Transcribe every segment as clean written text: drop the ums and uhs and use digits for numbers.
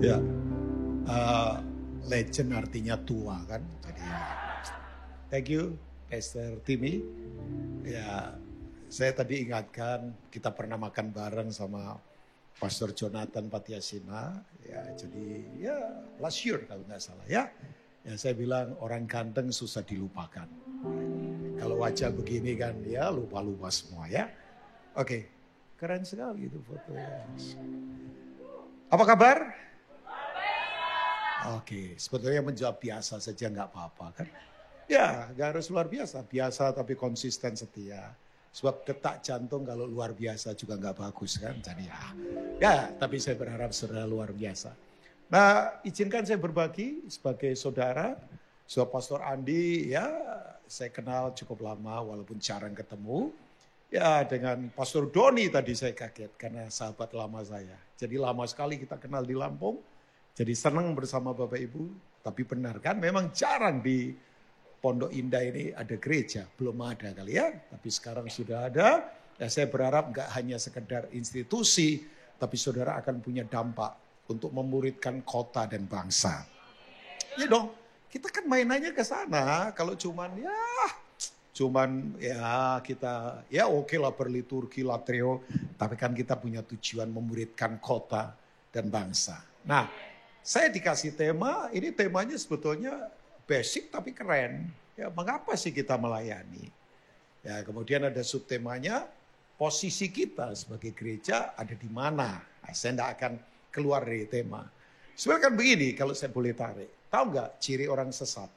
Ya, legend artinya tua kan. Jadi, thank you, Pastor Timmy. Ya, saya tadi ingatkan kita pernah makan bareng sama Pastor Jonathan Patiasina. Ya, jadi ya last year kalau nggak salah ya. Ya saya bilang orang ganteng susah dilupakan. Kalau wajah begini kan ya lupa-lupa semua ya. Oke, keren sekali itu fotonya. Apa kabar? Oke, sebetulnya menjawab biasa saja nggak apa-apa kan. Ya, nggak harus luar biasa. Biasa tapi konsisten setia. Sebab detak jantung kalau luar biasa juga nggak bagus kan. Jadi ya, tapi saya berharap saudara luar biasa. Nah, izinkan saya berbagi sebagai saudara. Sebab Pastor Andi ya saya kenal cukup lama walaupun jarang ketemu. Ya dengan Pastor Doni tadi saya kaget karena sahabat lama saya. Jadi lama sekali kita kenal di Lampung. Jadi senang bersama Bapak Ibu. Tapi benar kan memang jarang di Pondok Indah ini ada gereja. Belum ada kali ya. Tapi sekarang sudah ada. Ya, saya berharap nggak hanya sekedar institusi. Tapi saudara akan punya dampak untuk memuridkan kota dan bangsa. Ya dong. Kita kan mainannya ke sana. Kalau cuman ya kita ya oke lah berliturgi latreo. Tapi kan kita punya tujuan memuridkan kota dan bangsa. Nah, saya dikasih tema, ini temanya sebetulnya basic tapi keren. Ya, mengapa sih kita melayani? Ya, kemudian ada subtemanya, posisi kita sebagai gereja ada di mana? Nah, saya tidak akan keluar dari tema. Sebenarnya kan begini, kalau saya boleh tarik. Tahu nggak ciri orang sesat?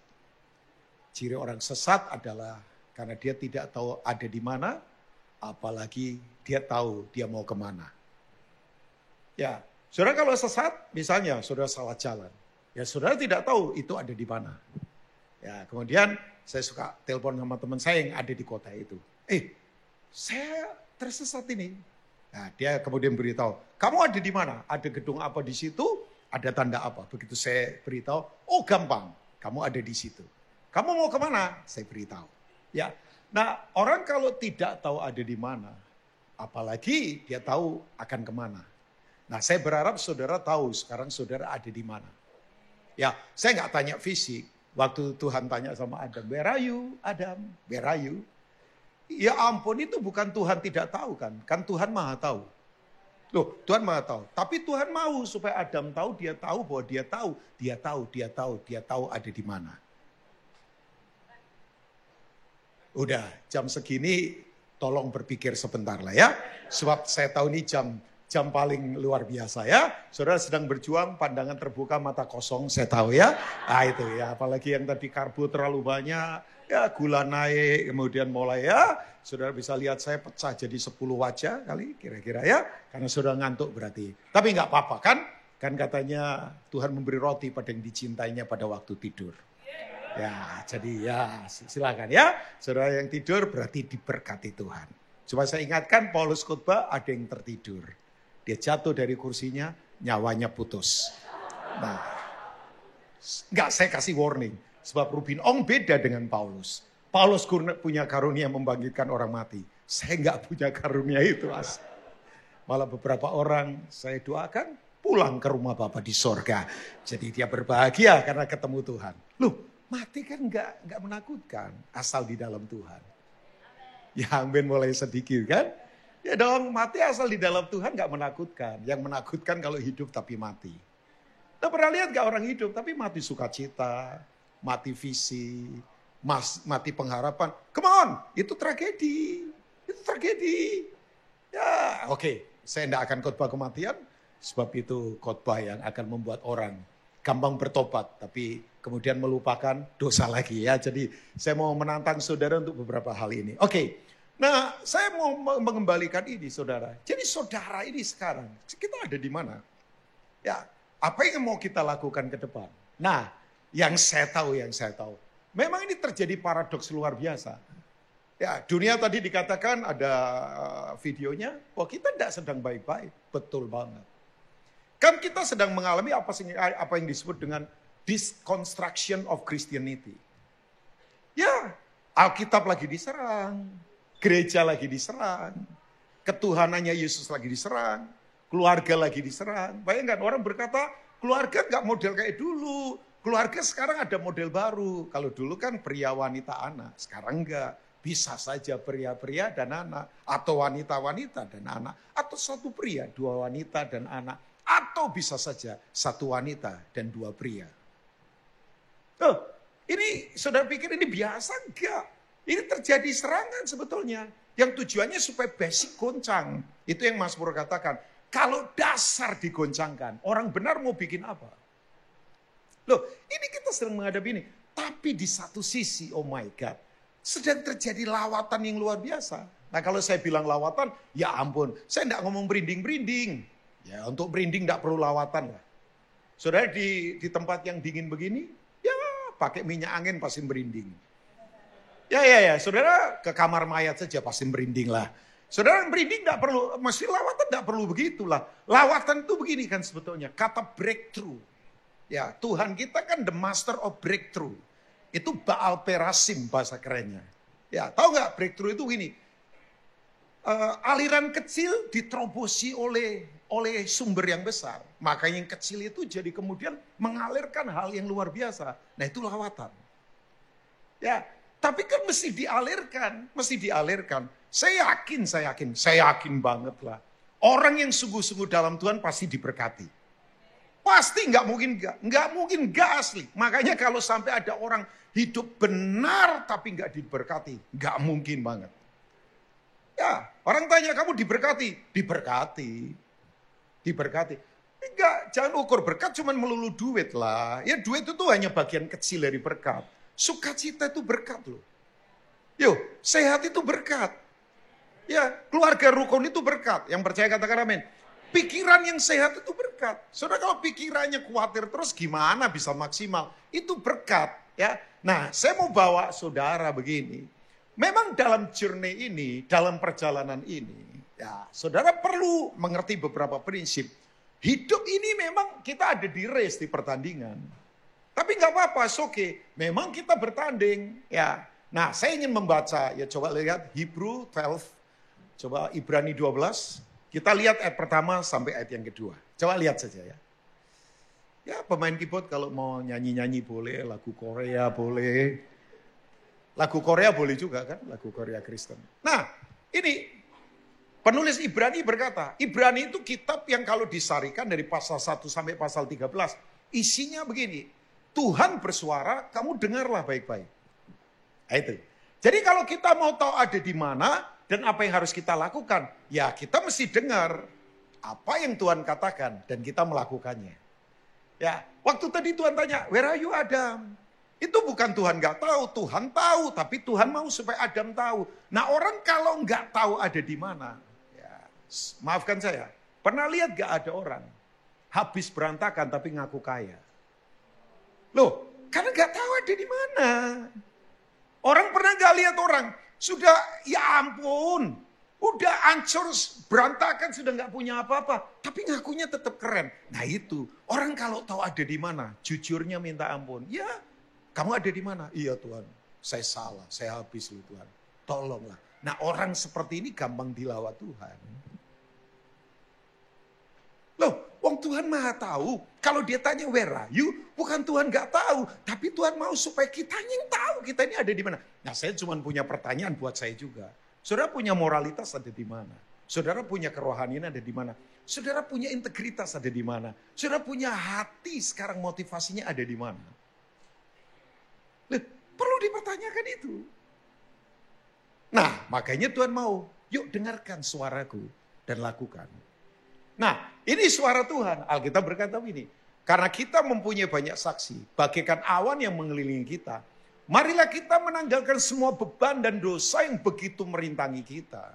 Ciri orang sesat adalah karena dia tidak tahu ada di mana, apalagi dia tahu dia mau kemana. Ya, saudara kalau sesat, misalnya saudara salah jalan. Ya saudara tidak tahu itu ada di mana. Ya kemudian saya suka telepon sama teman saya yang ada di kota itu. Saya tersesat ini. Nah dia kemudian beritahu, kamu ada di mana? Ada gedung apa di situ? Ada tanda apa? Begitu saya beritahu, oh gampang, kamu ada di situ. Kamu mau kemana? Saya beritahu. Ya, nah orang kalau tidak tahu ada di mana, apalagi dia tahu akan kemana. Nah saya berharap saudara tahu sekarang saudara ada di mana. Ya saya nggak tanya fisik. Waktu Tuhan tanya sama Adam, where are you Adam? Where are you? Ya ampun itu bukan Tuhan tidak tahu kan. Kan Tuhan maha tahu. Loh Tuhan maha tahu. Tapi Tuhan mau supaya Adam tahu, dia tahu bahwa dia tahu. Dia tahu ada di mana. Udah jam segini tolong berpikir sebentar lah ya. Sebab saya tahu ini jam paling luar biasa ya. Saudara sedang berjuang, pandangan terbuka, mata kosong, saya tahu ya. Nah itu ya, apalagi yang tadi karbo terlalu banyak, ya gula naik, kemudian mulai ya. Saudara bisa lihat saya pecah jadi 10 wajah kali kira-kira ya. Karena saudara ngantuk berarti. Tapi nggak apa-apa kan? Kan katanya Tuhan memberi roti pada yang dicintainya pada waktu tidur. Ya jadi ya silakan ya. Saudara yang tidur berarti diberkati Tuhan. Cuma saya ingatkan Paulus khotbah ada yang tertidur. Dia jatuh dari kursinya, nyawanya putus. Nah, enggak saya kasih warning. Sebab Rubin Ong beda dengan Paulus. Paulus punya karunia membangkitkan orang mati. Saya enggak punya karunia itu. Malah beberapa orang saya doakan pulang ke rumah Bapa di sorga. Jadi dia berbahagia karena ketemu Tuhan. Loh, mati kan enggak menakutkan. Asal di dalam Tuhan. Ya amin mulai sedikit kan. Ya dong, mati asal di dalam Tuhan gak menakutkan. Yang menakutkan kalau hidup tapi mati. Nah pernah lihat gak orang hidup tapi mati sukacita, mati visi, mati pengharapan. Come on, itu tragedi. Itu tragedi. Ya oke, saya gak akan khotbah kematian. Sebab itu khotbah yang akan membuat orang gampang bertobat. Tapi kemudian melupakan dosa lagi ya. Jadi saya mau menantang saudara untuk beberapa hal ini. Oke. Nah, saya mau mengembalikan ini, saudara. Jadi saudara ini sekarang, kita ada di mana? Ya, apa yang mau kita lakukan ke depan? Nah, yang saya tahu. Memang ini terjadi paradoks luar biasa. Ya, dunia tadi dikatakan ada videonya, wah kita tidak sedang baik-baik. Betul banget. Kan kita sedang mengalami apa yang disebut dengan deconstruction of Christianity. Ya, Alkitab lagi diserang. Gereja lagi diserang, ketuhanannya Yesus lagi diserang, keluarga lagi diserang. Bayangkan orang berkata, keluarga nggak model kayak dulu. Keluarga sekarang ada model baru. Kalau dulu kan pria, wanita, anak. Sekarang enggak. Bisa saja pria-pria dan anak. Atau wanita-wanita dan anak. Atau satu pria, dua wanita dan anak. Atau bisa saja satu wanita dan dua pria. Ini saudara pikir ini biasa? Enggak. Ini terjadi serangan sebetulnya. Yang tujuannya supaya basic goncang. Itu yang Mas Pur katakan. Kalau dasar digoncangkan, orang benar mau bikin apa? Loh, ini kita sedang menghadapi ini. Tapi di satu sisi, oh my God, sedang terjadi lawatan yang luar biasa. Nah kalau saya bilang lawatan, ya ampun, saya tidak ngomong berinding-berinding. Ya untuk berinding tidak perlu lawatan lah. Saudara di tempat yang dingin begini, ya pakai minyak angin pasti merinding. Ya, saudara ke kamar mayat saja pasti merinding lah. Saudara merinding tidak perlu, mesti lawatan tidak perlu begitulah. Lawatan itu begini kan sebetulnya, kata breakthrough. Ya, Tuhan kita kan the master of breakthrough. Itu Baal Perasim bahasa kerennya. Ya, tahu nggak breakthrough itu gini. Aliran kecil diterobosi oleh sumber yang besar. Maka yang kecil itu jadi kemudian mengalirkan hal yang luar biasa. Nah, itu lawatan. Ya, tapi kan mesti dialirkan. Saya yakin banget lah. Orang yang sungguh-sungguh dalam Tuhan pasti diberkati. Pasti nggak mungkin nggak asli. Makanya kalau sampai ada orang hidup benar tapi nggak diberkati, nggak mungkin banget. Ya, orang tanya kamu diberkati, diberkati. Enggak, jangan ukur berkat cuma melulu duit lah. Ya duit itu hanya bagian kecil dari berkat. Sukacita itu berkat loh. Yuk, sehat itu berkat. Ya, keluarga rukun itu berkat. Yang percaya katakan amin. Pikiran yang sehat itu berkat. Saudara kalau pikirannya khawatir terus gimana bisa maksimal? Itu berkat. Ya. Nah saya mau bawa saudara begini. Memang dalam journey ini, dalam perjalanan ini, ya saudara perlu mengerti beberapa prinsip. Hidup ini memang kita ada di race, di pertandingan. Tapi nggak apa-apa, oke. Memang kita bertanding. Ya. Nah saya ingin membaca, ya coba lihat Hebrew 12, coba Ibrani 12. Kita lihat ayat pertama sampai ayat yang kedua. Coba lihat saja ya. Ya pemain keyboard kalau mau nyanyi-nyanyi boleh, lagu Korea boleh. Lagu Korea boleh juga kan, lagu Korea Kristen. Nah ini penulis Ibrani berkata, Ibrani itu kitab yang kalau disarikan dari pasal 1 sampai pasal 13. Isinya begini, Tuhan bersuara, kamu dengarlah baik-baik. Nah, itu. Jadi kalau kita mau tahu ada di mana, dan apa yang harus kita lakukan? Ya kita mesti dengar apa yang Tuhan katakan dan kita melakukannya. Ya, waktu tadi Tuhan tanya, where are you Adam? Itu bukan Tuhan nggak tahu, Tuhan tahu, tapi Tuhan mau supaya Adam tahu. Nah orang kalau nggak tahu ada di mana, ya, maafkan saya, pernah lihat gak ada orang habis berantakan tapi ngaku kaya? Loh, karena nggak tahu ada di mana. Orang pernah nggak lihat orang? Sudah, ya ampun, udah hancur, berantakan, sudah nggak punya apa-apa. Tapi ngakunya tetap keren. Nah itu, orang kalau tahu ada di mana, jujurnya minta ampun. Ya, kamu ada di mana? Iya Tuhan, saya salah, saya habis loh Tuhan. Tolonglah. Nah orang seperti ini gampang dilawat Tuhan. Loh, wong Tuhan maha tahu. Kalau dia tanya where are you, bukan Tuhan nggak tahu, tapi Tuhan mau supaya kita yang tahu kita ini ada di mana. Nah, saya cuma punya pertanyaan buat saya juga. Saudara punya moralitas ada di mana? Saudara punya kerohanian ada di mana? Saudara punya integritas ada di mana? Saudara punya hati sekarang motivasinya ada di mana? Loh, perlu dipertanyakan itu. Nah, makanya Tuhan mau, yuk dengarkan suaraku dan lakukan. Nah, ini suara Tuhan. Alkitab berkata begini, karena kita mempunyai banyak saksi, bagaikan awan yang mengelilingi kita, marilah kita menanggalkan semua beban dan dosa yang begitu merintangi kita.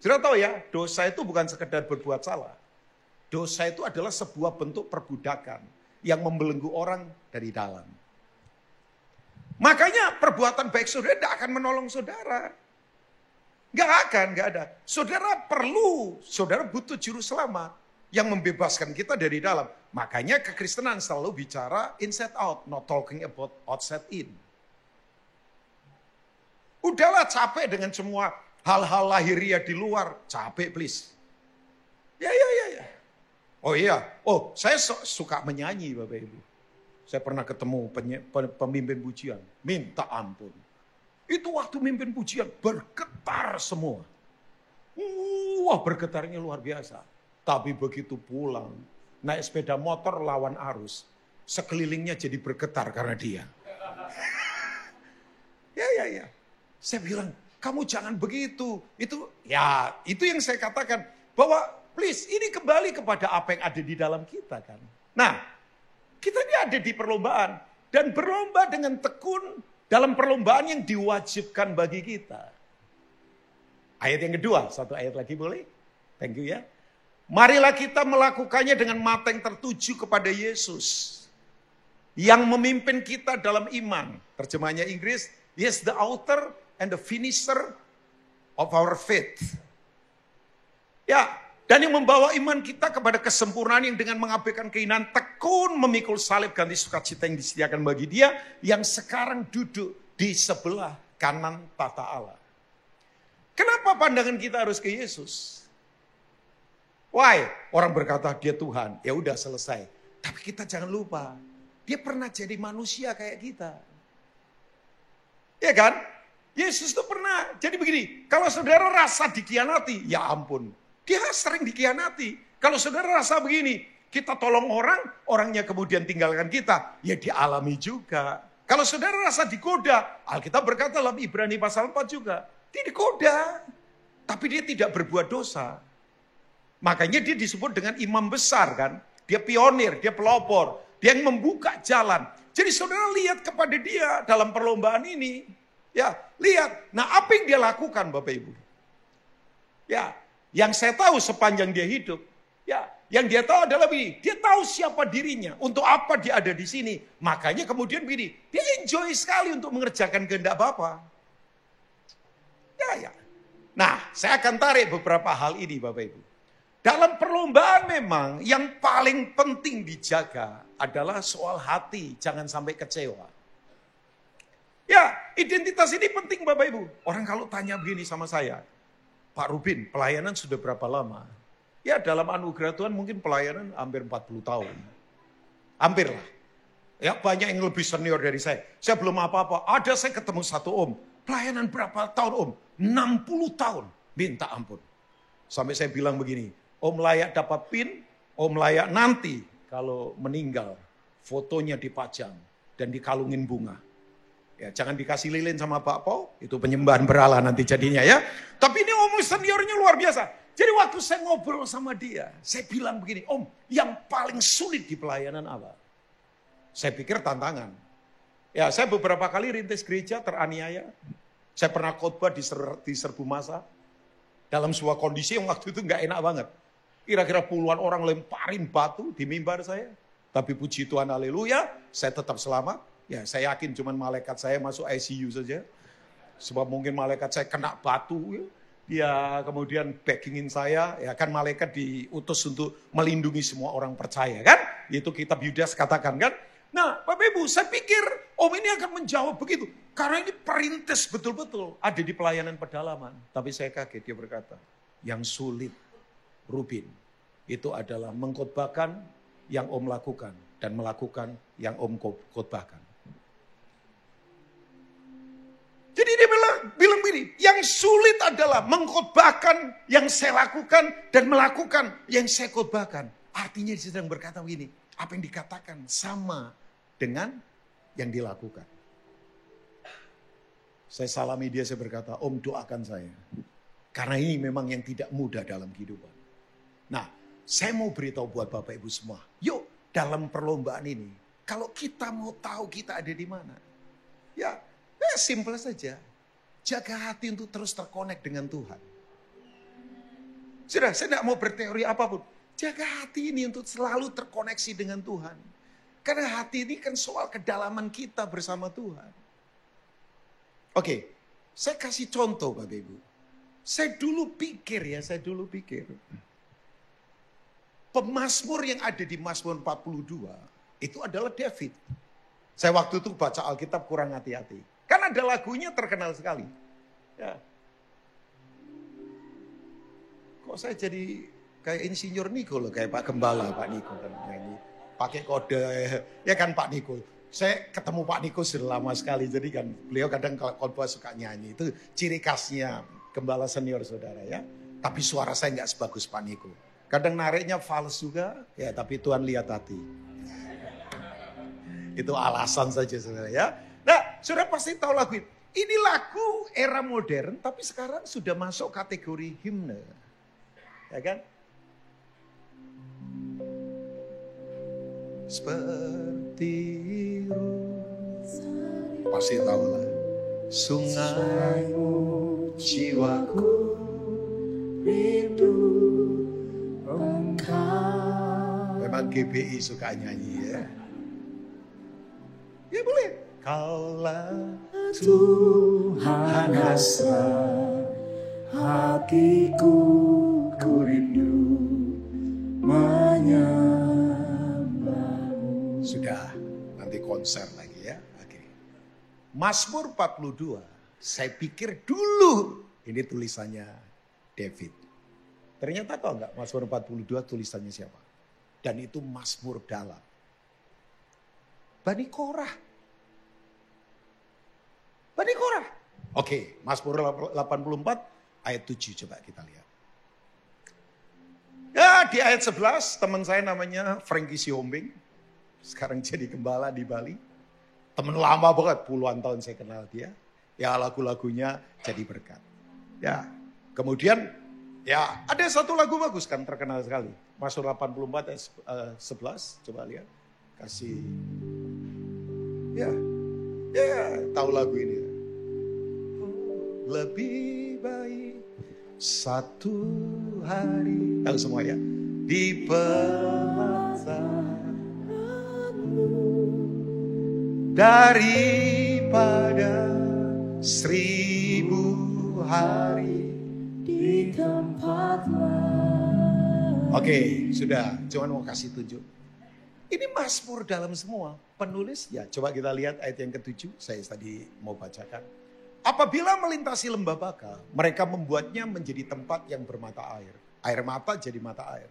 Sudah tahu ya, dosa itu bukan sekedar berbuat salah. Dosa itu adalah sebuah bentuk perbudakan yang membelenggu orang dari dalam. Makanya perbuatan baik saudara tidak akan menolong saudara. Gak ada. Saudara butuh juru selamat yang membebaskan kita dari dalam. Makanya kekristenan selalu bicara inside out, not talking about outside in. Udahlah capek dengan semua hal-hal lahiriah di luar, capek please. Ya. Oh iya, saya suka menyanyi Bapak Ibu. Saya pernah ketemu pemimpin pujian, minta ampun. Itu waktu mimpin pujian bergetar semua. Wah, bergetarnya luar biasa. Tapi begitu pulang, naik sepeda motor lawan arus, sekelilingnya jadi bergetar karena dia. Ya. Saya bilang, kamu jangan begitu. Itu yang saya katakan. Bahwa please, ini kembali kepada apa yang ada di dalam kita kan. Nah, kita ini ada di perlombaan. Dan berlomba dengan tekun dalam perlombaan yang diwajibkan bagi kita. Ayat yang kedua, satu ayat lagi boleh? Thank you ya. Marilah kita melakukannya dengan mata yang tertuju kepada Yesus. Yang memimpin kita dalam iman. Terjemahnya Inggris, He is the author and the finisher of our faith. Ya, dan yang membawa iman kita kepada kesempurnaan yang dengan mengabaikan keinginan tekun memikul salib ganti sukacita yang disediakan bagi dia yang sekarang duduk di sebelah kanan tata Allah. Kenapa pandangan kita harus ke Yesus? Why? Orang berkata dia Tuhan, ya udah selesai. Tapi kita jangan lupa, dia pernah jadi manusia kayak kita. Ya kan? Yesus itu pernah jadi begini, kalau saudara rasa dikhianati, ya ampun. Dia sering dikhianati. Kalau saudara rasa begini, kita tolong orang, orangnya kemudian tinggalkan kita, ya dialami juga. Kalau saudara rasa digoda, Alkitab berkata dalam Ibrani pasal 4 juga, dia digoda, tapi dia tidak berbuat dosa. Makanya dia disebut dengan imam besar kan, dia pionir, dia pelopor, dia yang membuka jalan. Jadi saudara lihat kepada dia dalam perlombaan ini, ya lihat. Nah apa yang dia lakukan Bapak Ibu? Ya, yang saya tahu sepanjang dia hidup, ya, yang dia tahu adalah begini, dia tahu siapa dirinya, untuk apa dia ada di sini. Makanya kemudian begini, dia enjoy sekali untuk mengerjakan kehendak Bapa. Ya. Nah, saya akan tarik beberapa hal ini Bapak Ibu. Dalam perlombaan memang yang paling penting dijaga adalah soal hati, jangan sampai kecewa. Ya, identitas ini penting Bapak Ibu. Orang kalau tanya begini sama saya, Pak Rubin, pelayanan sudah berapa lama? Ya dalam anugerah Tuhan mungkin pelayanan hampir 40 tahun. Hampir lah. Ya banyak yang lebih senior dari saya. Saya belum apa-apa. Ada saya ketemu satu om. Pelayanan berapa tahun om? 60 tahun. Minta ampun. Sampai saya bilang begini. Om layak dapat PIN. Om layak nanti kalau meninggal. Fotonya dipajang. Dan dikalungin bunga. Ya, jangan dikasih lilin sama Pak Po, itu penyembahan berhala nanti jadinya ya. Tapi ini om seniornya luar biasa. Jadi waktu saya ngobrol sama dia, saya bilang begini, om yang paling sulit di pelayanan apa? Saya pikir tantangan. Ya saya beberapa kali rintis gereja teraniaya. Saya pernah khotbah di serbu masa. Dalam sebuah kondisi yang waktu itu gak enak banget. Kira-kira puluhan orang lemparin batu di mimbar saya. Tapi puji Tuhan haleluya, saya tetap selamat. Ya saya yakin cuman malaikat saya masuk ICU saja. Sebab mungkin malaikat saya kena batu ya. Dia kemudian backingin saya. Ya kan malaikat diutus untuk melindungi semua orang percaya kan. Itu kitab Yudas katakan kan. Nah Bapak Ibu saya pikir om ini akan menjawab begitu. Karena ini perintis betul-betul ada di pelayanan pedalaman. Tapi saya kaget dia berkata. Yang sulit Rubin itu adalah mengkhotbahkan yang om lakukan. Dan melakukan yang om khotbahkan. Jadi dia bilang begini, yang sulit adalah mengkhotbahkan yang saya lakukan dan melakukan yang saya khotbahkan. Artinya dia sedang berkata begini, apa yang dikatakan sama dengan yang dilakukan. Saya salami dia, saya berkata, om doakan saya. Karena ini memang yang tidak mudah dalam kehidupan. Nah, saya mau beritahu buat Bapak Ibu semua, yuk dalam perlombaan ini, kalau kita mau tahu kita ada di mana, ya simple saja. Jaga hati untuk terus terkonek dengan Tuhan. Sudah, saya tidak mau berteori apapun. Jaga hati ini untuk selalu terkoneksi dengan Tuhan. Karena hati ini kan soal kedalaman kita bersama Tuhan. Oke, saya kasih contoh Bapak Ibu. Saya dulu pikir. Pemazmur yang ada di Mazmur 42 itu adalah David. Saya waktu itu baca Alkitab kurang hati-hati. Kan ada lagunya terkenal sekali. Ya. Kok saya jadi kayak insinyur Niko loh, kayak Pak Gembala, Pak Niko kan nyanyi. Pakai kode, ya kan Pak Niko. Saya ketemu Pak Niko sudah lama sekali, jadi kan beliau kadang kalau khotbah suka nyanyi. Itu ciri khasnya Gembala senior saudara ya. Tapi suara saya nggak sebagus Pak Niko. Kadang nariknya fals juga, ya tapi Tuhan lihat hati. Itu alasan saja saudara ya. Nah, saudara pasti tahu lagu ini. Ini lagu era modern, tapi sekarang sudah masuk kategori himne. Ya kan? Seperti pasti tahu lah. Sungaimu jiwaku rindu engkau. Memang GBI suka nyanyi ya. Ya boleh. Kaulah Tuhan hasrat hatiku, ku rindu menyembahmu. Sudah, nanti konser lagi ya. Oke. Mazmur 42, saya pikir dulu ini tulisannya David. Ternyata tahu nggak Mazmur 42 tulisannya siapa? Dan itu Mazmur dalam. Bani Korah. Bani Korah. Oke, Mazmur 84 ayat 7 coba kita lihat. Ya di ayat 11 teman saya namanya Frankie Siombing. Sekarang jadi gembala di Bali. Teman lama banget, puluhan tahun saya kenal dia. Ya lagu-lagunya jadi berkat. Ya kemudian ya ada satu lagu bagus kan terkenal sekali. Mazmur 84 ayat 11 coba lihat. Kasih. Ya tahu lagu ini. Lebih baik satu hari, tahu semua ya, di pelaksanaanmu daripada 1000 hari di tempat lain. Oke, sudah, cuman mau kasih tunjuk. Ini Mazmur dalam semua. Penulis, ya coba kita lihat ayat yang ke-7. Saya tadi mau bacakan. Apabila melintasi lembah Baka, mereka membuatnya menjadi tempat yang bermata air. Air mata jadi mata air.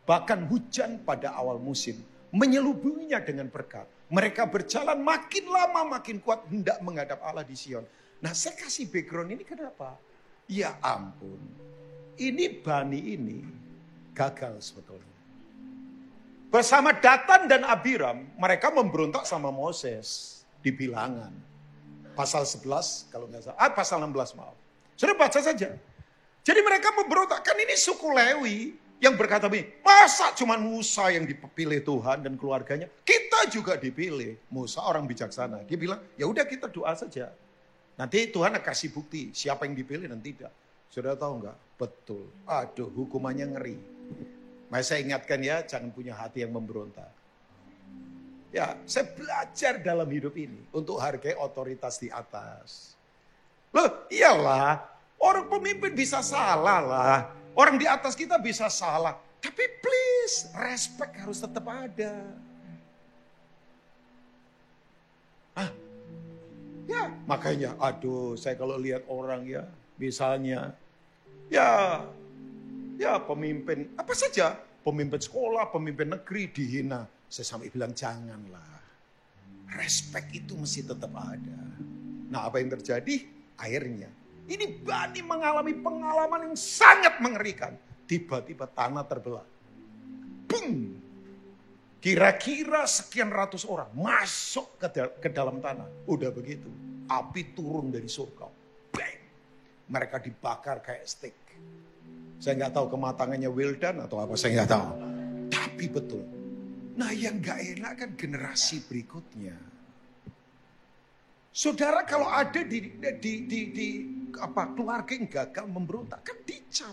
Bahkan hujan pada awal musim menyelubunginya dengan berkat. Mereka berjalan makin lama makin kuat hendak menghadap Allah di Sion. Nah saya kasih background ini kenapa? Ya ampun, ini Bani ini gagal sebetulnya. Bersama Datan dan Abiram, mereka memberontak sama Moses di Bilangan. Pasal 11 kalau nggak salah, pasal 16 maaf. Sudah baca saja. Jadi mereka memberontak, kan ini suku Lewi yang berkata begini, masa cuma Musa yang dipilih Tuhan dan keluarganya? Kita juga dipilih. Musa orang bijaksana. Dia bilang, ya udah kita doa saja. Nanti Tuhan akan kasih bukti siapa yang dipilih dan tidak. Sudah tahu nggak? Betul. Aduh, hukumannya ngeri. Mari saya ingatkan ya, jangan punya hati yang memberontak. Ya, saya belajar dalam hidup ini untuk hargai otoritas di atas. Loh, iyalah, orang pemimpin bisa salah lah. Orang di atas kita bisa salah. Tapi please, respect harus tetap ada. Ya, makanya aduh, saya kalau lihat orang ya, misalnya, ya pemimpin, apa saja, pemimpin sekolah, pemimpin negeri dihina. Saya sampai bilang janganlah. Respect itu mesti tetap ada. Nah apa yang terjadi? Akhirnya. Ini Bani mengalami pengalaman yang sangat mengerikan. Tiba-tiba tanah terbelah. Bung! Kira-kira sekian ratus orang masuk ke dalam tanah. Udah begitu. Api turun dari surga. Bang! Mereka dibakar kayak steak. Saya nggak tahu kematangannya well done atau apa, saya nggak tahu. Tapi betul. Nah yang gak enak kan generasi berikutnya. Saudara kalau ada di keluarga yang gagal memberontak kan dicap.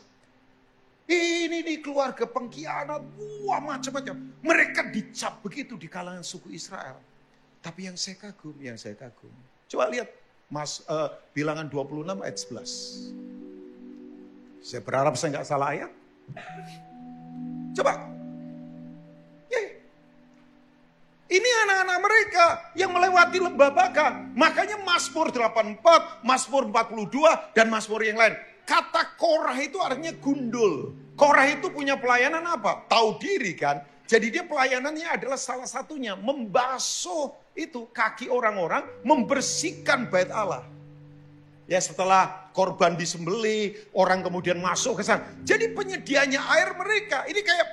Ini nih keluarga pengkhianat, wah macam-macam. Mereka dicap begitu di kalangan suku Israel. Tapi yang saya kagum. Coba lihat Bilangan 26 ayat 11. Saya berharap saya nggak salah ayat. Coba. Ini anak-anak mereka yang melewati lembah Baka. Makanya Mazmur 84, Mazmur 42, dan Mazmur yang lain. Kata Korah itu artinya gundul. Korah itu punya pelayanan apa? Tahu diri kan? Jadi dia pelayanannya adalah salah satunya membasuh itu kaki orang-orang, membersihkan bait Allah. Ya setelah korban disembelih, orang kemudian masuk ke sana. Jadi penyedianya air mereka, ini kayak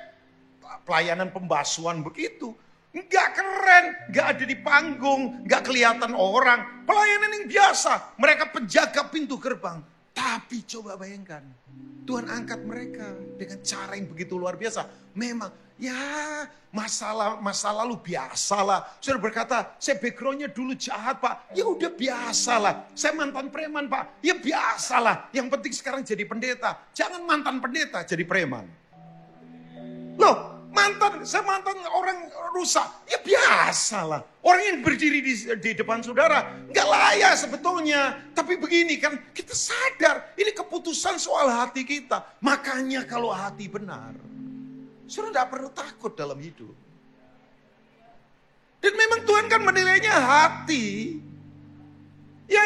pelayanan pembasuhan begitu. Enggak keren, enggak ada di panggung, enggak kelihatan orang. Pelayanan yang biasa, mereka penjaga pintu gerbang. Tapi coba bayangkan, Tuhan angkat mereka dengan cara yang begitu luar biasa. Memang ya masa lalu biasalah. Saudara berkata, saya backgroundnya dulu jahat Pak. Ya udah biasalah. Saya mantan preman Pak. Ya biasalah. Yang penting sekarang jadi pendeta. Jangan mantan pendeta jadi preman. Loh, saya mantan orang rusak. Ya biasalah. Orang yang berdiri di depan saudara nggak layak sebetulnya. Tapi begini kan, kita sadar ini keputusan soal hati kita. Makanya kalau hati benar, saudara tidak perlu takut dalam hidup. Dan memang Tuhan kan menilainya hati. Ya.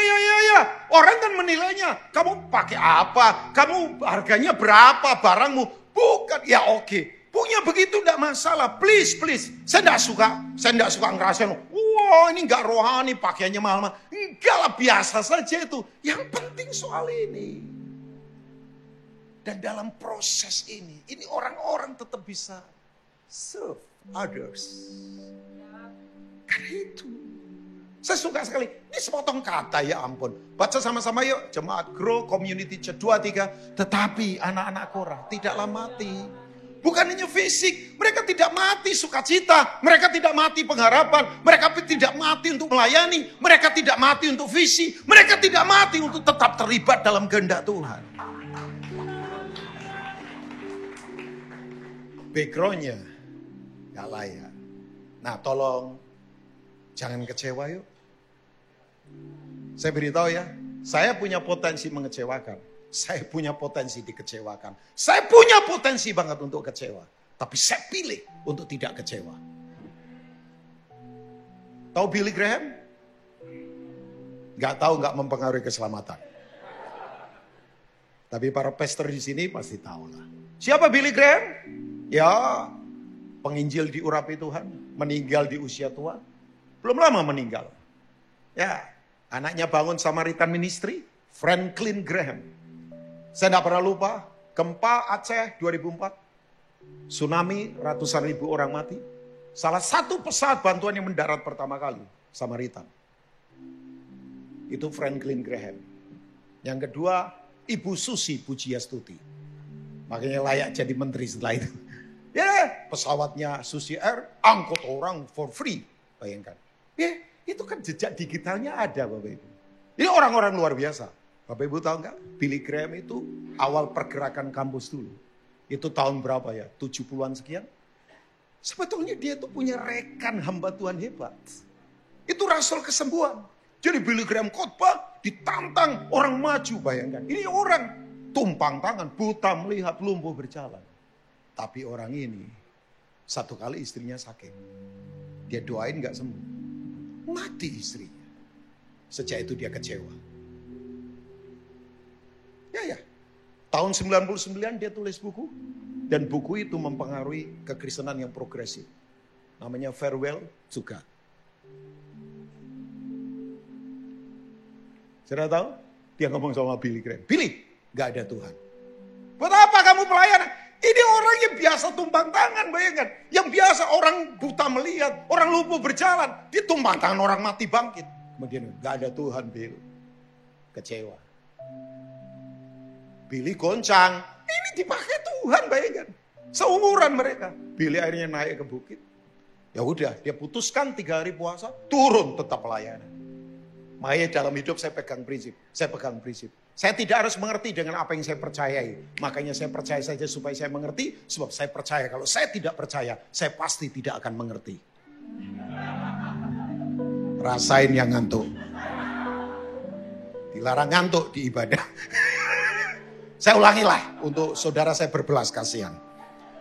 Orang kan menilainya, kamu pakai apa? Kamu harganya berapa barangmu? Bukan, ya oke. Punya begitu enggak masalah, please. Saya enggak suka ngerasain, wah ini enggak rohani, pakaiannya mahal-mahal. Enggak lah, biasa saja itu. Yang penting soal ini. Dan dalam proses ini orang-orang tetap bisa serve others. Karena itu. Saya suka sekali, ini sepotong kata ya ampun. Baca sama-sama yuk, Jemaat Grow Community Church 2-3. Tetapi anak-anak Korah tidaklah mati. Bukan hanya fisik, mereka tidak mati sukacita, mereka tidak mati pengharapan, mereka tidak mati untuk melayani, mereka tidak mati untuk visi, mereka tidak mati untuk tetap terlibat dalam kehendak Tuhan. Backgroundnya gak layak. Nah tolong, jangan kecewa yuk. Saya beritahu ya, saya punya potensi mengecewakan. Saya punya potensi dikecewakan. Saya punya potensi banget untuk kecewa. Tapi saya pilih untuk tidak kecewa. Tahu Billy Graham? Gak tahu, gak mempengaruhi keselamatan. Tapi para pastor di sini pasti tahu lah. Siapa Billy Graham? Ya, penginjil diurapi Tuhan. Meninggal di usia tua. Belum lama meninggal. Ya, anaknya bangun Samaritan Ministry. Franklin Graham. Saya tidak pernah lupa, gempa Aceh 2004, tsunami ratusan ribu orang mati. Salah satu pesawat bantuan yang mendarat pertama kali, Samaritan. Itu Franklin Graham. Yang kedua, Ibu Susi Pujiastuti. Makanya layak jadi menteri setelah itu. Ya, pesawatnya Susi Air, angkut orang for free. Bayangkan. Ya, itu kan jejak digitalnya ada Bapak Ibu. Ini orang-orang luar biasa. Bapak Ibu tahu nggak? Billy Graham itu awal pergerakan kampus dulu. Itu tahun berapa ya? 70-an sekian. Sebetulnya dia tuh punya rekan hamba Tuhan hebat. Itu rasul kesembuhan. Jadi Billy Graham khotbah, ditantang orang maju, bayangkan. Ini orang tumpang tangan, buta melihat, lumpuh berjalan. Tapi orang ini, satu kali istrinya sakit. Dia doain nggak sembuh. Mati istrinya. Sejak itu dia kecewa. Ya. Tahun 99 dia tulis buku. Dan buku itu mempengaruhi kekristenan yang progresif. Namanya Farewell to God. Saudara tahu? Dia ngomong sama Billy Graham. Billy, gak ada Tuhan. Buat apa kamu pelayanan? Ini orang yang biasa tumpang tangan, bayangkan. Yang biasa orang buta melihat, orang lumpuh berjalan. Dia tumpang tangan orang mati bangkit. Kemudian gak ada Tuhan, Bill. Kecewa. Billy goncang, ini dipakai Tuhan, bayangkan. Seumuran mereka. Billy akhirnya naik ke bukit. Ya udah, dia putuskan 3 hari puasa, turun tetap pelayanan. Makanya dalam hidup saya pegang prinsip. Saya tidak harus mengerti dengan apa yang saya percayai. Makanya saya percaya saja supaya saya mengerti. Sebab saya percaya kalau saya tidak percaya, saya pasti tidak akan mengerti. Rasain yang ngantuk. Dilarang ngantuk di ibadah. Saya ulangilah untuk saudara saya berbelas kasihan.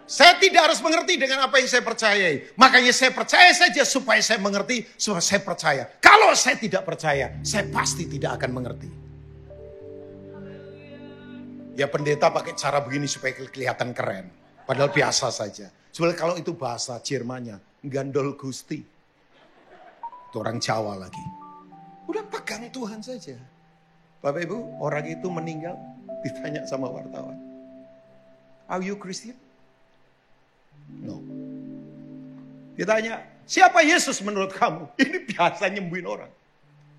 Saya tidak harus mengerti dengan apa yang saya percayai. Makanya saya percaya saja supaya saya mengerti, supaya saya percaya. Kalau saya tidak percaya, saya pasti tidak akan mengerti. Ya pendeta pakai cara begini supaya kelihatan keren. Padahal biasa saja. Sebenarnya kalau itu bahasa Jermannya, gandol gusti. Itu orang Jawa lagi. Udah pegang Tuhan saja. Bapak Ibu, orang itu meninggal, ditanya sama wartawan. Are you Christian? No. Ditanya, siapa Yesus menurut kamu? Ini biasa nyembuhin orang.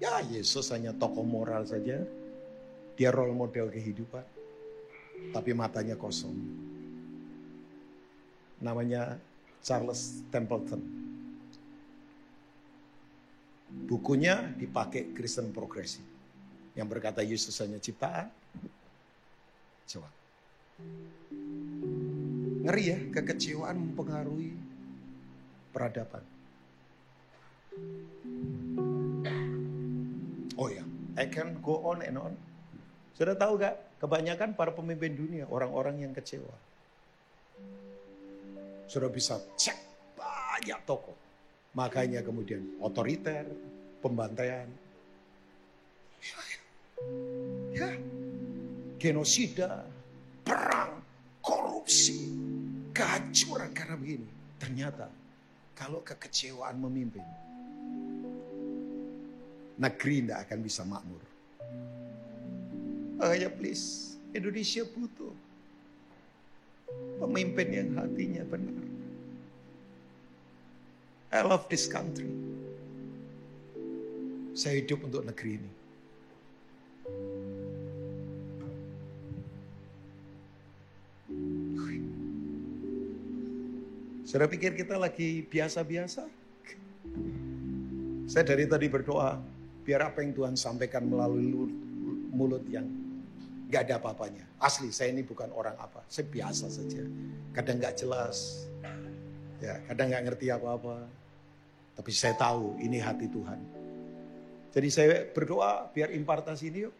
Ya Yesus hanya tokoh moral saja. Dia role model kehidupan. Tapi matanya kosong. Namanya Charles Templeton. Bukunya dipakai Kristen progresif. Yang berkata Yesus hanya ciptaan. Coba. Ngeri ya, kekecewaan mempengaruhi peradaban. Oh ya, I can go on and on. Sudah tahu gak? Kebanyakan para pemimpin dunia, orang-orang yang kecewa. Sudah bisa cek banyak tokoh. Makanya kemudian otoriter, pembantaian. Ya, genosida, perang, korupsi, kehancuran karena begini. Ternyata kalau kekecewaan memimpin, negeri tidak akan bisa makmur. Makanya please, Indonesia butuh pemimpin yang hatinya benar. I love this country. Saya hidup untuk negeri ini. Saudara pikir kita lagi biasa-biasa? Saya dari tadi berdoa, biar apa yang Tuhan sampaikan melalui mulut yang gak ada apa-apanya. Asli, saya ini bukan orang apa, saya biasa saja. Kadang gak jelas, ya, kadang gak ngerti apa-apa. Tapi saya tahu ini hati Tuhan. Jadi saya berdoa, biar impartasi ini yuk.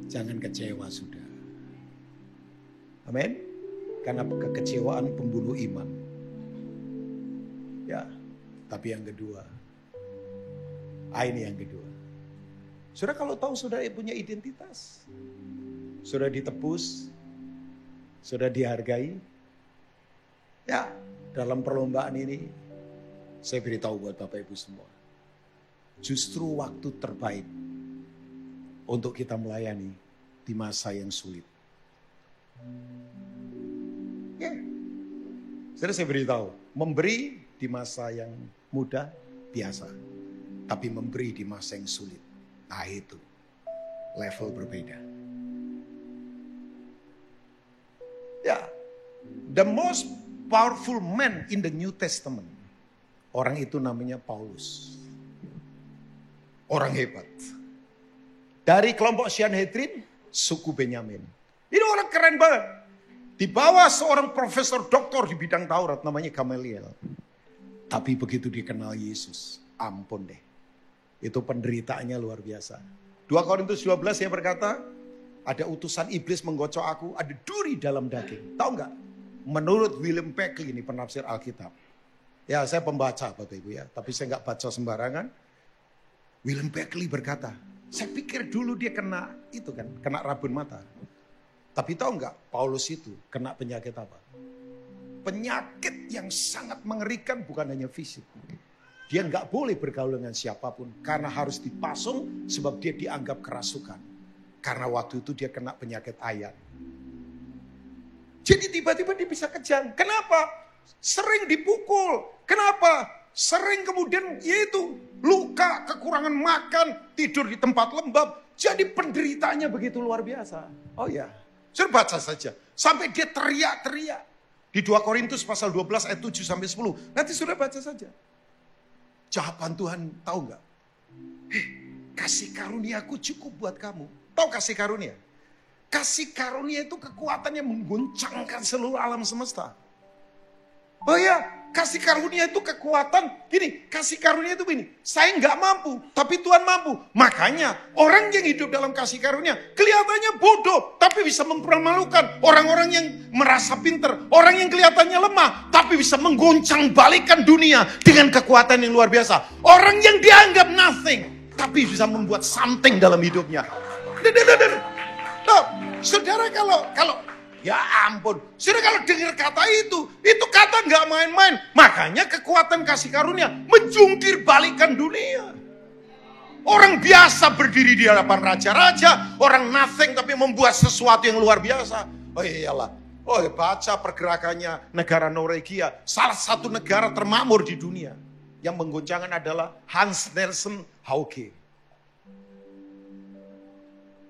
Jangan kecewa sudah. Amin. Karena kekecewaan pembunuh iman. Ya, tapi yang kedua. Ini yang kedua. Saudara kalau tahu saudara punya identitas. Sudah ditebus. Sudah dihargai. Ya, dalam perlombaan ini. Saya beritahu buat Bapak Ibu semua. Justru waktu terbaik. Untuk kita melayani di masa yang sulit. Ya. Jadi saya beritahu, memberi di masa yang mudah biasa, tapi memberi di masa yang sulit, nah itu level berbeda. Ya, the most powerful man in the New Testament, orang itu namanya Paulus, orang hebat. Dari kelompok Sanhedrin, suku Benyamin. Ini orang keren banget. Di bawah seorang profesor doktor di bidang Taurat namanya Gamaliel. Tapi begitu dikenal Yesus, ampun deh. Itu penderitaannya luar biasa. 2 Korintus 12 dia berkata, ada utusan iblis menggocok aku, ada duri dalam daging. Tahu nggak? Menurut William Beckley, ini penafsir Alkitab. Ya saya pembaca Bapak Ibu ya, tapi saya nggak baca sembarangan. William Beckley berkata, saya pikir dulu dia kena itu kan, kena rabun mata. Tapi tahu nggak, Paulus itu kena penyakit apa? Penyakit yang sangat mengerikan, bukan hanya fisik. Dia nggak boleh bergaul dengan siapapun karena harus dipasung sebab dia dianggap kerasukan. Karena waktu itu dia kena penyakit ayan. Jadi tiba-tiba dia bisa kejang. Kenapa? Sering dipukul. Kenapa? Sering kemudian yaitu luka, kekurangan makan, tidur di tempat lembab. Jadi penderitaannya begitu luar biasa. Oh ya. Sudah baca saja. Sampai dia teriak-teriak. Di 2 Korintus pasal 12 ayat 7 sampai 10. Nanti sudah baca saja. Jawaban Tuhan tahu nggak? Kasih karuniaku cukup buat kamu. Tahu kasih karunia? Kasih karunia itu kekuatan yang mengguncangkan seluruh alam semesta. Oh ya, kasih karunia itu kekuatan. Gini, kasih karunia itu begini. Saya nggak mampu, tapi Tuhan mampu. Makanya orang yang hidup dalam kasih karunia kelihatannya bodoh, tapi bisa mempermalukan. Orang-orang yang merasa pinter, orang yang kelihatannya lemah, tapi bisa mengguncang balikan dunia dengan kekuatan yang luar biasa. Orang yang dianggap nothing, tapi bisa membuat something dalam hidupnya. saudara kalau ya ampun, saudara kalau dengar kata itu kata nggak main-main. Makanya kekuatan kasih karunia menjungkir balikan dunia. Orang biasa berdiri di hadapan raja-raja, orang nothing tapi membuat sesuatu yang luar biasa. Oh iyalah, baca pergerakannya negara Norwegia, salah satu negara termakmur di dunia. Yang menggoncangkan adalah Hans Nielsen Hauge.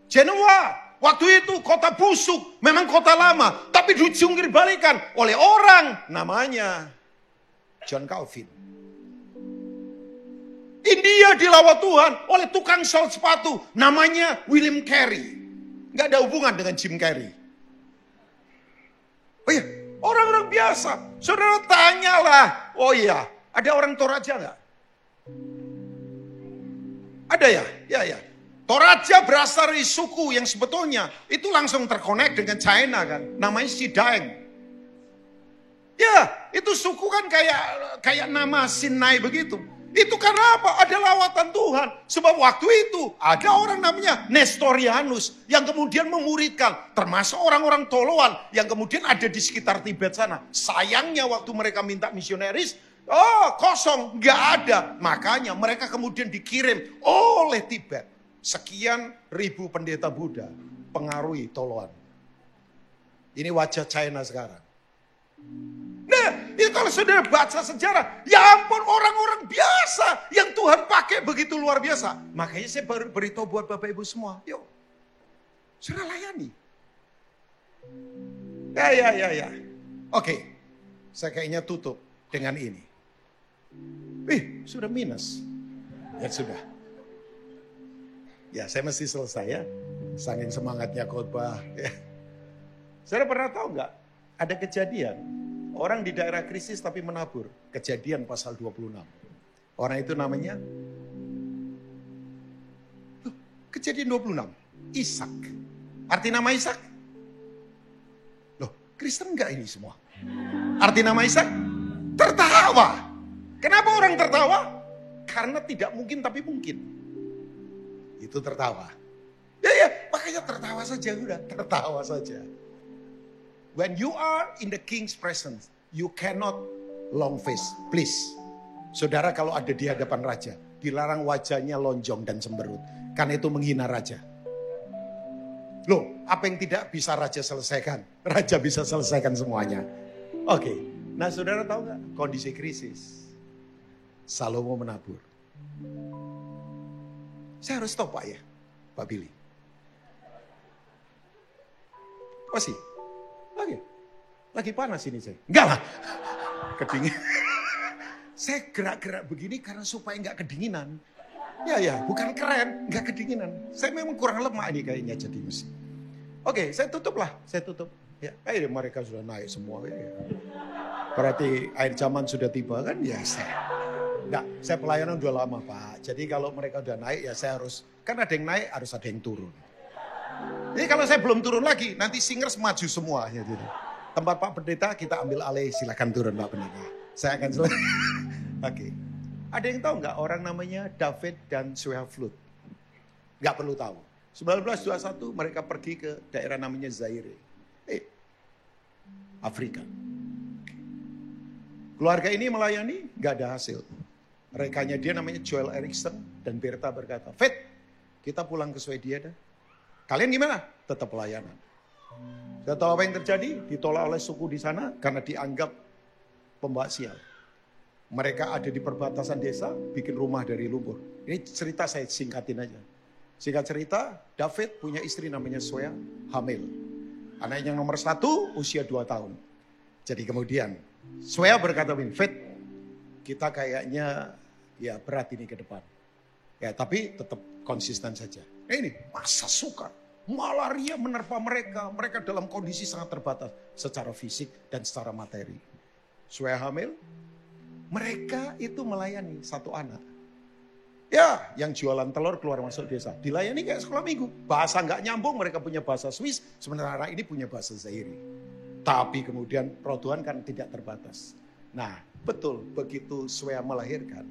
Genoa, waktu itu kota busuk, memang kota lama, tapi dijungkir balikan oleh orang namanya John Calvin. India dilawan Tuhan oleh tukang sol sepatu, namanya William Carey. Nggak ada hubungan dengan Jim Carrey. Oh iya, orang-orang biasa. Saudara tanyalah, oh iya, ada orang Toraja nggak? Ada ya? Ya. Toraja berasal dari suku yang sebetulnya itu langsung terkonek dengan China kan. Namanya Sidaeng. Ya, itu suku kan kayak nama Sinai begitu. Itu karena apa? Ada lawatan Tuhan. Sebab waktu itu ada orang namanya Nestorianus yang kemudian memuridkan. Termasuk orang-orang Toloan yang kemudian ada di sekitar Tibet sana. Sayangnya waktu mereka minta misionaris, kosong, nggak ada. Makanya mereka kemudian dikirim oleh Tibet. Sekian ribu pendeta Buddha pengaruhi Toloan. Ini wajah China sekarang. Nah, itu kalau saudara baca sejarah, ya ampun orang-orang biasa yang Tuhan pakai begitu luar biasa. Makanya saya beritahu buat Bapak Ibu semua, yuk, saudara layani. Ya. Oke, saya kayaknya tutup dengan ini. Sudah minus. Ya sudah. Ya saya mesti selesai ya. Saking semangatnya khotbah. Ya. Saudara pernah tahu nggak? Ada kejadian. Orang di daerah krisis tapi menabur. Kejadian pasal 26. Orang itu namanya Kejadian 26. Ishak. Arti nama Ishak? Loh, Kristen enggak ini semua? Arti nama Ishak? Tertawa. Kenapa orang tertawa? Karena tidak mungkin tapi mungkin. Itu tertawa. Ya, makanya tertawa saja udah, tertawa saja. When you are in the king's presence, you cannot long face. Please. Saudara kalau ada di hadapan raja, dilarang wajahnya lonjong dan cemberut. Karena itu menghina raja. Loh, apa yang tidak bisa raja selesaikan? Raja bisa selesaikan semuanya. Oke. Nah saudara tahu gak? Kondisi krisis. Salomo menabur. Saya harus stop Pak ya, Pak Billy. Apa sih? Lagi panas ini saya. Enggak lah. Kedingin. Saya gerak-gerak begini karena supaya enggak kedinginan. Ya, bukan keren, enggak kedinginan. Saya memang kurang lemak ini kayaknya jadi mesin. Oke, saya tutup lah. Saya tutup. Ya, air mereka sudah naik semua. Ya. Berarti air zaman sudah tiba kan? Ya, saya pelayanan udah lama Pak. Jadi kalau mereka udah naik ya saya harus, kan ada yang naik harus ada yang turun. Jadi kalau saya belum turun lagi, nanti singers maju semua. Ya, jadi. Tempat Pak Pendeta kita ambil alih, silakan turun Pak Pendeta. Saya akan selesai. Oke. Ada yang tahu nggak orang namanya David dan Swehaflut? Nggak perlu tahu. 1921 mereka pergi ke daerah namanya Zaire. Afrika. Keluarga ini melayani, nggak ada hasil. Rekannya dia namanya Joel Eriksson dan Berta berkata, Fit, kita pulang ke Swedia dah. Kalian gimana? Tetap pelayanan. Saya tahu apa yang terjadi? Ditolak oleh suku di sana karena dianggap pembawa sial. Mereka ada di perbatasan desa, bikin rumah dari lumpur. Ini cerita saya singkatin aja. Singkat cerita, David punya istri namanya Swea, hamil. Anaknya yang nomor 1, usia 2 tahun. Jadi kemudian, Swea berkata, Fit, kita kayaknya ya berat ini ke depan. Ya tapi tetap konsisten saja. Ini masa sukar. Malaria menerpa mereka. Mereka dalam kondisi sangat terbatas secara fisik dan secara materi. Swea hamil. Mereka itu melayani 1 anak. Ya, yang jualan telur keluar masuk desa. Dilayani kayak sekolah minggu. Bahasa nggak nyambung, mereka punya bahasa Swiss. Sementara anak ini punya bahasa Zaire. Tapi kemudian roh Tuhan kan tidak terbatas. Nah, betul begitu Swea melahirkan.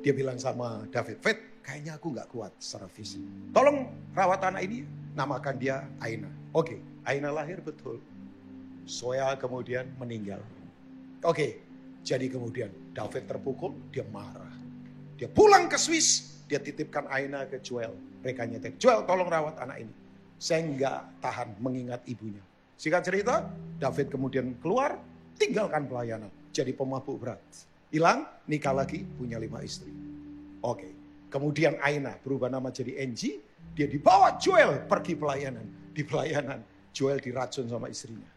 Dia bilang sama David, Fit, kayaknya aku gak kuat secara fisik. Tolong rawat anak ini, namakan dia Aina. Oke, Aina lahir betul. Soya kemudian meninggal. Oke, jadi kemudian David terpukul, dia marah. Dia pulang ke Swiss, dia titipkan Aina ke Joel. Mereka nyetir, Joel tolong rawat anak ini. Saya nggak tahan mengingat ibunya. Singkat cerita, David kemudian keluar, tinggalkan pelayanan. Jadi pemabuk berat. Hilang, nikah lagi, punya 5 istri. Oke, kemudian Aina berubah nama jadi Angie. Dia dibawa Joel pergi pelayanan. Di pelayanan, Joel diracun sama istrinya.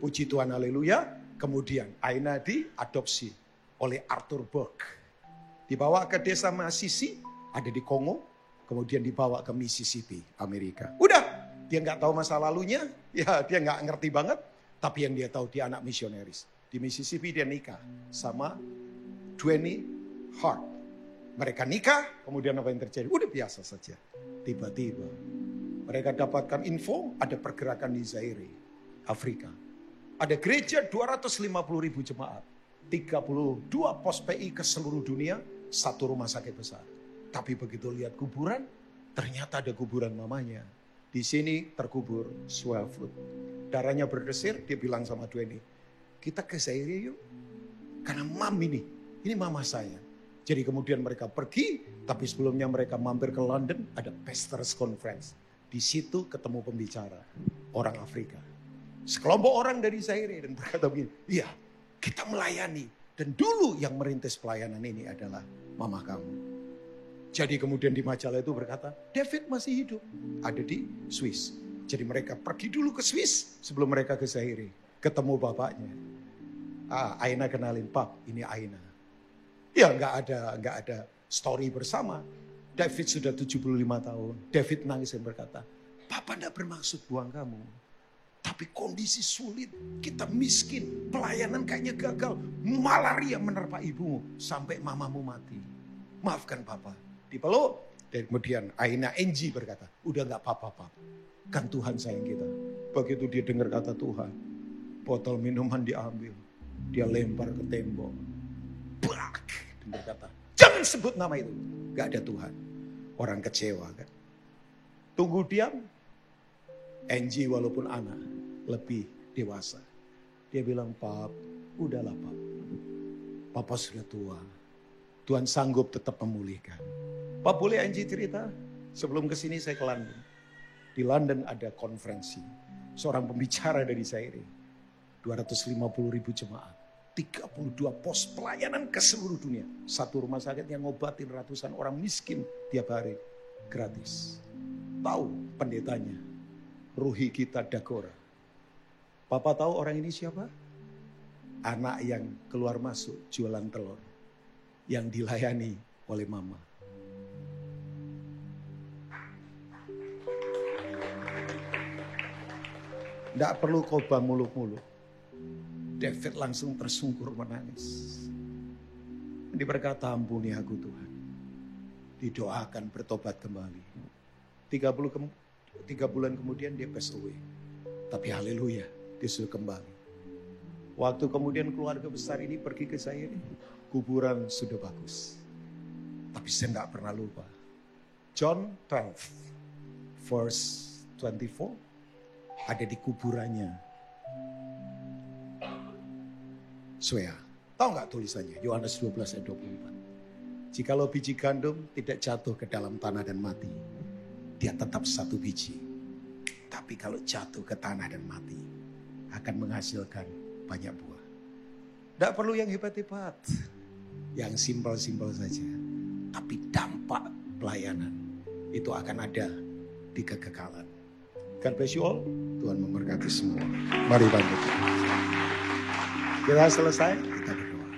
Puji Tuhan, haleluya. Kemudian Aina diadopsi oleh Arthur Burke. Dibawa ke desa Masisi, ada di Kongo. Kemudian dibawa ke Mississippi, Amerika. Udah, dia nggak tahu masa lalunya. Ya, dia nggak ngerti banget. Tapi yang dia tahu, dia anak misionaris. Di Mississippi dia nikah sama Dwayne Hart. Mereka nikah, kemudian apa yang terjadi? Udah biasa saja. Tiba-tiba mereka dapatkan info ada pergerakan di Zaire, Afrika. Ada gereja 250.000 jemaat. 32 pos PI ke seluruh dunia, 1 rumah sakit besar. Tapi begitu lihat kuburan, ternyata ada kuburan mamanya. Di sini terkubur Swellfoot. Darahnya berdesir, dia bilang sama Dwayne, kita ke Zaire yuk. Karena mam ini mama saya. Jadi kemudian mereka pergi, tapi sebelumnya mereka mampir ke London, ada Pastors Conference. Di situ ketemu pembicara, orang Afrika. Sekelompok orang dari Zaire dan berkata begini, iya kita melayani. Dan dulu yang merintis pelayanan ini adalah mama kamu. Jadi kemudian di majalah itu berkata, David masih hidup, ada di Swiss. Jadi mereka pergi dulu ke Swiss sebelum mereka ke Zaire. Ketemu bapaknya. Aina kenalin, Pap ini Aina. Ya nggak ada story bersama. David sudah 75 tahun. David nangis dan berkata, Papa enggak bermaksud buang kamu. Tapi kondisi sulit, kita miskin, pelayanan kayaknya gagal. Malaria menerpa ibumu sampai mamamu mati. Maafkan Papa. Dipeluk, dan kemudian Aina Angie berkata, udah gak apa-apa Papa. Kan Tuhan sayang kita. Begitu dia dengar kata Tuhan, botol minuman diambil. Dia lempar ke tembok. Brak. Dan berkata, jangan sebut nama itu. Gak ada Tuhan. Orang kecewa kan. Tunggu diam. Angie walaupun anak lebih dewasa. Dia bilang, Pap, udahlah Pap. Papa sudah tua. Tuhan sanggup tetap memulihkan. Pap boleh Angie cerita? Sebelum kesini saya ke London. Di London ada konferensi. Seorang pembicara dari Zaire. 250.000 jemaat. 32 pos pelayanan ke seluruh dunia. 1 rumah sakit yang ngobatin ratusan orang miskin tiap hari. Gratis. Tahu pendetanya. Ruhi kita Dagora. Papa tahu orang ini siapa? Anak yang keluar masuk jualan telur. Yang dilayani oleh mama. Tidak perlu khotbah muluk-muluk. David langsung tersungkur menangis. Dia berkata, ampuni aku Tuhan. Didoakan bertobat kembali. 3 bulan kemudian dia pass away. Tapi haleluya, dia sudah kembali. Waktu kemudian keluarga besar ini pergi ke Zaire, kuburan sudah bagus. Tapi saya tidak pernah lupa. John 12, verse 24, ada di kuburannya. Swea, tahu nggak tulisannya? Yohanes 12 ayat 24. Jikalau biji gandum tidak jatuh ke dalam tanah dan mati, dia tetap 1 biji. Tapi kalau jatuh ke tanah dan mati, akan menghasilkan banyak buah. Tidak perlu yang hebat-hebat. Yang simpel-simpel saja. Tapi dampak pelayanan itu akan ada di kekekalan. God bless you all. Tuhan memberkati semua. Mari bangkit. Kita selesai, kita berdoa.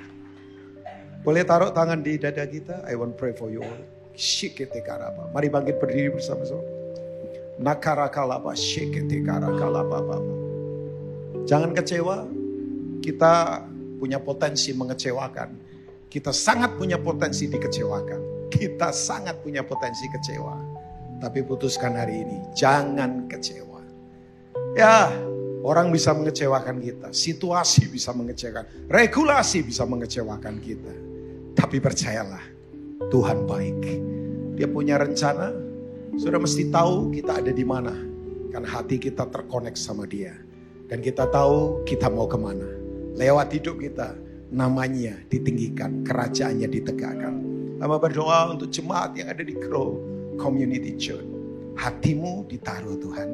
Boleh taruh tangan di dada kita. I want pray for you all. Shikete karaba. Mari bangkit berdiri bersama-sama. Nakarakalaba shikete karakalaba. Jangan kecewa. Kita punya potensi mengecewakan. Kita sangat punya potensi dikecewakan. Kita sangat punya potensi kecewa. Tapi putuskan hari ini, jangan kecewa. Ya, orang bisa mengecewakan kita. Situasi bisa mengecewakan. Regulasi bisa mengecewakan kita. Tapi percayalah, Tuhan baik. Dia punya rencana. Saudara mesti tahu kita ada di mana. Karena hati kita terkonek sama dia. Dan kita tahu kita mau kemana. Lewat hidup kita, namanya ditinggikan, kerajaannya ditegakkan. Lama berdoa untuk jemaat yang ada di Grow Community Church. Hatimu ditaruh Tuhan,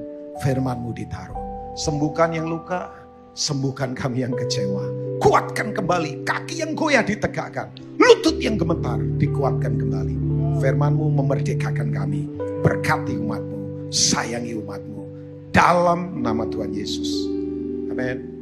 firman-Mu ditaruh. Sembuhkan yang luka, sembuhkan kami yang kecewa. Kuatkan kembali, kaki yang goyah ditegakkan. Lutut yang gemetar dikuatkan kembali. Firman-Mu memerdekakan kami. Berkati umat-Mu, sayangi umat-Mu. Dalam nama Tuhan Yesus. Amin.